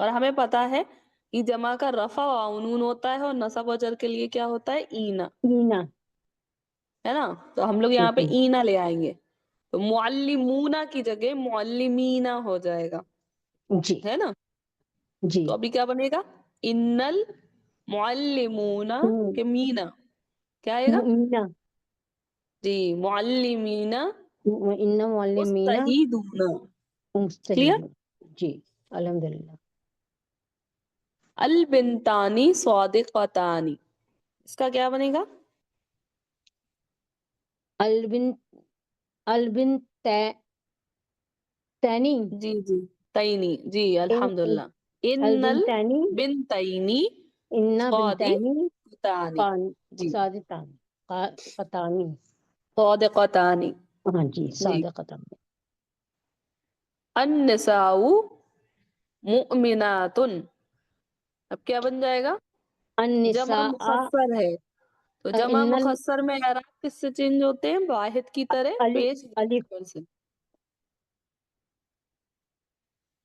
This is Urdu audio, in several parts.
اور ہمیں پتا ہے کہ جمع کا رفع واو نون ہوتا ہے اور نصب و جر کے لیے کیا ہوتا ہے؟ اینا، اینا ہے نا؟ تو ہم لوگ یہاں پہ جی اینا لے آئیں گے، تو معلمونا کی جگہ معلمینا ہو جائے گا، جی ہے نا؟ جی تو ابھی کیا بنے گا؟ ان المعلمون کے مینا کیا آئے گا؟ مینا جی معلمین ان معلمین مستحیدون، کلیئر؟ مستحیل جی الحمدللہ البنتانی صادقتانی، اس کا کیا بنے گا؟ البن البن تانی جی جی تینی، جی الحمدللہ، ان البنتانی البنتینی ان بنتانی صادقتانی، جی صادقان قطانی صادقتانی، ہاں جی جی صادقتان النساء مؤمنات، اب کیا بن جائے گا؟ جمع النساء مخصر ہے، تو جمع ان مخصر میں اعراب کس سے چینج ہوتے ہیں؟ واحد کی طرح پیش الف سے۔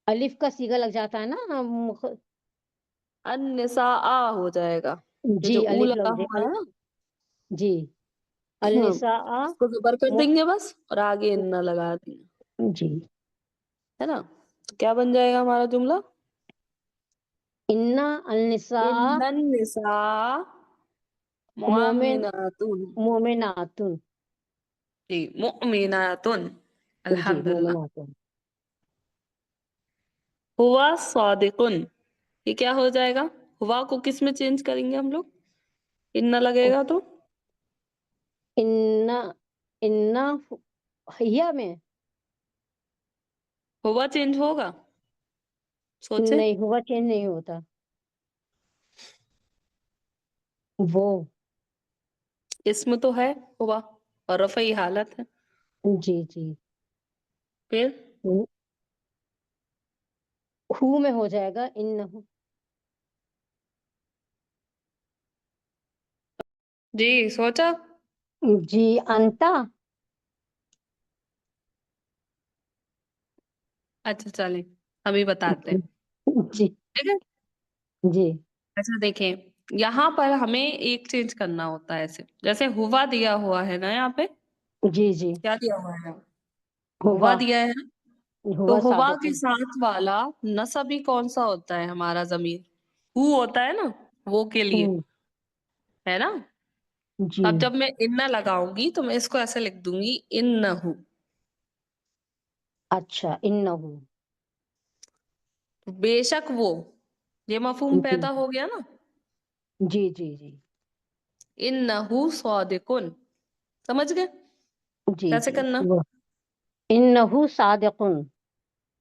الف کا صیغہ لگ جاتا ہے نا النساء ہو جائے گا، یہ جی جو او الف لگا لگ ہوا ہے نا، جی ہاں، النساء اس کو زبر کر دیں گے بس، اور آگے ان لگا دیں گے، جی ہے نا؟ تو کیا بن جائے گا ہمارا جملہ؟ ان النساء ان النساء مومن مؤمنات، مومنات جی مؤمنات، جی الحمدللہ۔ مومنات ہوا صادق، یہ کیا ہو جائے گا؟ ہوا کو کس میں چینج کریں گے ہم لوگ؟ ان لگے گا تو ان ان ہیا میں ہوا چینج ہوگا؟ سوچے، نہیں ہوا چینج نہیں ہوتا وہ اسم تو ہے ہوا اور رفعی حالت ہے، جی جی پھر ہو میں ہو جائے گا ان جی سوچا؟ جی انتا اچھا چلیں ابھی بتاتے ہیں، جی ٹھیک ہے؟ جی اچھا دیکھیں، یہاں پر ہمیں ایک چینج کرنا ہوتا ہے، ایسے جیسے ہوا دیا ہوا ہے نا، یہاں پہ جی جی کیا دیا ہوا ہے؟ ہوا ہوا دیا ہے نا، تو ہوا ہوا صادق کے ساتھ والا نصبی کون سا ہوتا ہے؟ ہمارا ضمیر ہو ہوتا ہے نا، وہ کے لیے، ہے نا؟ جی اب جب میں ان لگاؤں گی تو میں اس کو ایسے لکھ دوں گی انہو، اچھا انہو بے شک وہ، یہ مفہوم جی پیدا ہو گیا نا، جی جی جی انہو صادقن، سمجھ گئے جی کیسے جی کرنا؟ وہ انہو صادق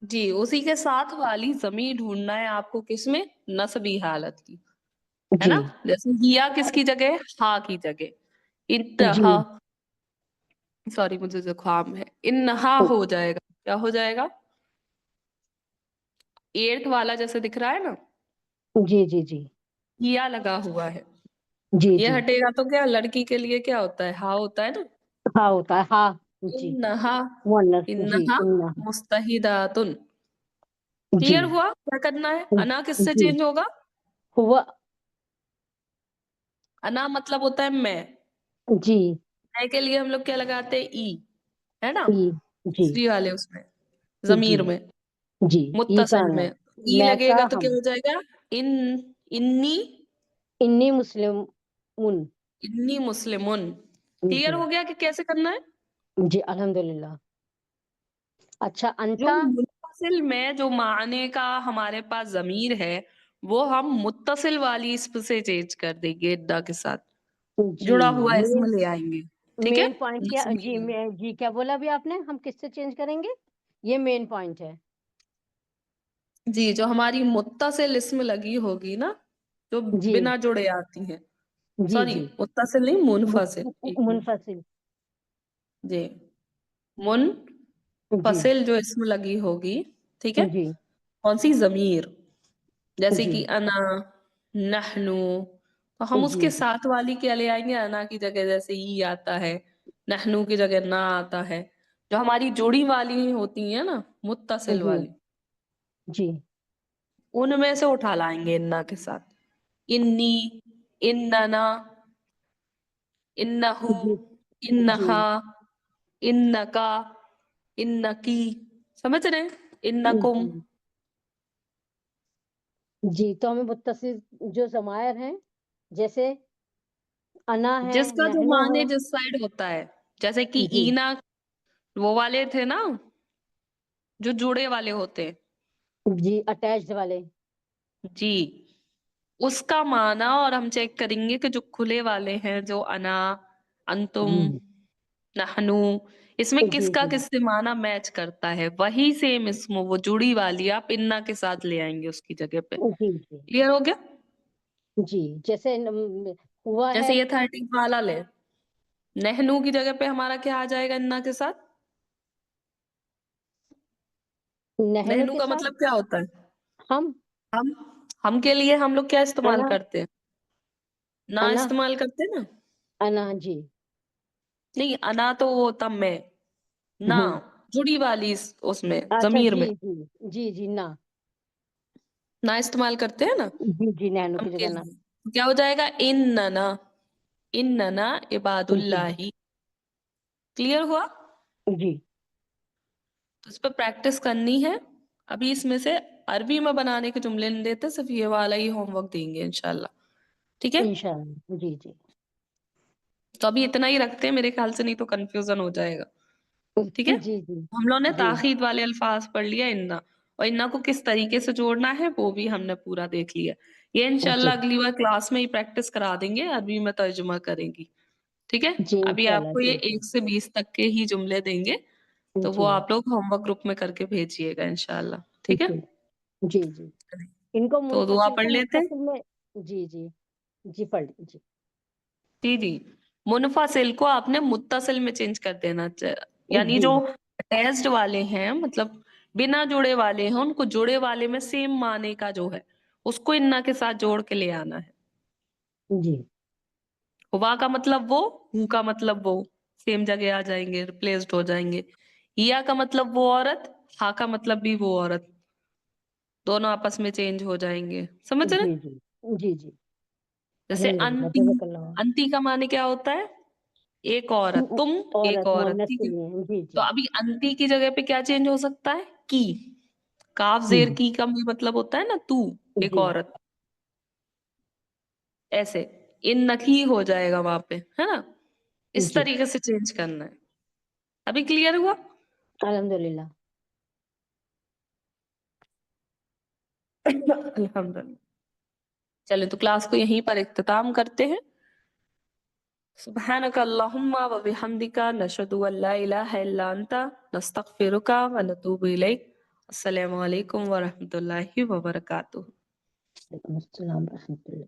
جی اسی کے ساتھ والی ضمیر ڈھونڈنا ہے آپ کو، کس میں؟ نصبی حالت کی، ہے جی نا؟ جیسے ہیا کس کی جگہ ہے؟ ہا کی جگہ، جی انتہا، سوری مجھے زکام ہے، انہا ہو جائے گا، کیا ہو جائے گا؟ ایرتھ والا جیسے دکھ رہا ہے نا، جی جی جی ہیا لگا ہوا ہے، جی یہ جی ہٹے گا تو کیا لڑکی کے لیے کیا ہوتا ہے؟ ہا ہوتا ہے نا، ہاں ہوتا ہے ہاں جی انہا، مونس جی انہا انہا مستحیداتن، جی کلیئر ہوا؟ کیا کرنا ہے؟ انا کس سے جی چینج ہوگا؟ ہوا انا مطلب ہوتا ہے میں، جی میں کے لیے ہم لوگ کیا لگاتے ہیں؟ ای، ہے نا؟ ای جی تیسری والے اس میں جی ضمیر میں جی ای کا متصل میں آنا ای میں لگے کا گا تو کیا ہم ہو جائے گا؟ ان، انی، انی مسلم انی مسلمن، کلیئر جی ہو گیا کہ کیسے کرنا ہے؟ جی الحمدللہ اچھا جو انتا منفصل میں جو معنی کا ہمارے پاس ضمیر ہے، وہ ہم متصل والی اسم سے چینج کر دیں گے، ادا کے ساتھ جی جڑا ہوا اسم مین لے آئیں گے، ٹھیک ہے؟ مین پوائنٹ کیا نصبی جی میں میں جی کیا بولا ابھی آپ نے؟ ہم کس سے چینج کریں گے؟ یہ مین پوائنٹ ہے جی جو ہماری متصل اسم لگی ہوگی نا، جو جی بنا جڑے آتی ہیں، جی سوری جی متصل نہیں منفصل، ایک منٹ، منفصل جی جی منفصل جو اسم لگی ہوگی، ٹھیک ہے؟ جی کون سی؟ ضمیر، جیسے جی کہ انا، نحنو، تو ہم اس جی کے ساتھ والی کیا لے آئیں گے؟ انا کی جگہ جیسے ای آتا ہے، نحنو کی جگہ نا آتا ہے، جو ہماری جڑی والی ہوتی ہیں نا متصل جی والی، جی ان میں سے اٹھا لائیں گے انا کے ساتھ. انی، اننا، انہو، جی جی انہا، انکا، انکی. سمجھ رہے ہیں؟ انکم. جی جی تو ہمیں متصل جو ضمائر ہیں جیسے انا ہے، جس کا جو نحنو ہے. معنی جس سائڈ ہوتا ہے، جیسے کہ جی اینا وہ والے تھے نا جو جوڑے والے ہوتے. جی اٹیچڈ والے. جی، اس کا معنی اور ہم چیک کریں گے کہ جو کھلے والے ہیں، جو انا، انتم، جی نحنو، اس میں کس جی کا جی کس سے معنی میچ کرتا ہے، وہی سیم اسم وہ جڑی والی آپ انا کے ساتھ لے آئیں گے اس کی جگہ پہ. جی جی کلیئر ہو گیا؟ جی جیسے ہوا جیسے ہے. یہ 13 والا لے، نہنو کی جگہ پہ ہمارا کیا آ جائے گا انا کے ساتھ؟ نحنو نہنو کے کا ساتھ مطلب کیا ہوتا ہے؟ ہم. ہم کے لیے ہم لوگ کیا استعمال انا کرتے ہیں؟ نہ انا استعمال کرتے ہیں نا. انا جی. نہیں، انا تو وہ تم میں، نہ ہوں جڑی والی اس میں اچھا ضمیر جی میں جی جی جی نہ. نہ استعمال کرتے ہیں نا جی جی نحنو ہم کی کے جگہ نہ. لیے. کیا ہو جائے گا؟ اننا، اننا عباد جی اللہ. کلیئر ہوا؟ جی تو اس پہ پریکٹس کرنی ہے. ابھی اس میں سے عربی میں بنانے کے جملے نہیں دیتے، صرف یہ والا ہی ہوم ورک دیں گے انشاءاللہ. ٹھیک ہے؟ انشاءاللہ. جی جی تو ابھی اتنا ہی رکھتے ہیں میرے خیال سے، نہیں تو کنفیوژن ہو جائے گا. ٹھیک ہے؟ جی جی ہم لوگوں نے جی تاخیر والے الفاظ پڑھ لیا انا، اور انا کو کس طریقے سے جوڑنا ہے وہ بھی ہم نے پورا دیکھ لیا. یہ انشاءاللہ جی اگلی بار کلاس میں ہی پریکٹس کرا دیں گے، عربی میں ترجمہ کریں گی. ٹھیک ہے؟ جی ابھی آپ انشاءاللہ. کو جی یہ 1 سے 20 تک کے ہی جملے دیں گے، تو جی وہ آپ لوگ ہوم ورک گروپ میں کر کے بھیجیے گا انشاءاللہ. ٹھیک ہے؟ جی جی جی ان کو تو دعا منفصل پڑھ سے لیتے ہیں. متصل میں. جی جی جی پڑھ جی. جی جی، منفصل کو آپ نے متصل میں چینج کر دینا. یعنی جی جو اٹیچڈ والے ہیں، مطلب بنا جڑے والے ہیں، ان کو جڑے والے میں سیم معنی کا جو ہے اس کو انا کے ساتھ جوڑ کے لے آنا ہے. جی وا کا مطلب وہ، ہو کا مطلب وہ، سیم جگہ آ جائیں گے، ریپلیسڈ ہو جائیں گے. یا کا مطلب وہ عورت، ہا کا مطلب بھی وہ عورت، دونوں آپس میں چینج ہو جائیں گے. سمجھ رہے؟ جی جی جی جی جیسے الحمد للہ. انتی، جزاک اللہ. انتی کا معنی کیا ہوتا ہے؟ ایک عورت، تم ایک عورت عورت. مونس ٹھیک کے ہے؟ لیے. جی تو جی ابھی انتی کی جگہ پہ کیا چینج ہو سکتا ہے؟ کی. کاف زیر کی کا بھی مطلب ہوتا ہے نا تو، ایک جی عورت. ایسے ان نکی ہو جائے گا وہاں پہ، ہے نا؟ اس جی طریقے سے چینج کرنا ہے. ابھی کلیئر ہوا؟ الحمد للہ. الحمد للہ. چلے تو کلاس کو یہیں پر اختتام کرتے ہیں. سبحانک اللہم و بحمدک، نشہد ان لا الہ الا انت، نستغفرک و نتوب الیک. السلام علیکم ورحمۃ اللہ وبرکاتہ. وعلیکم السلام ورحمۃ اللہ.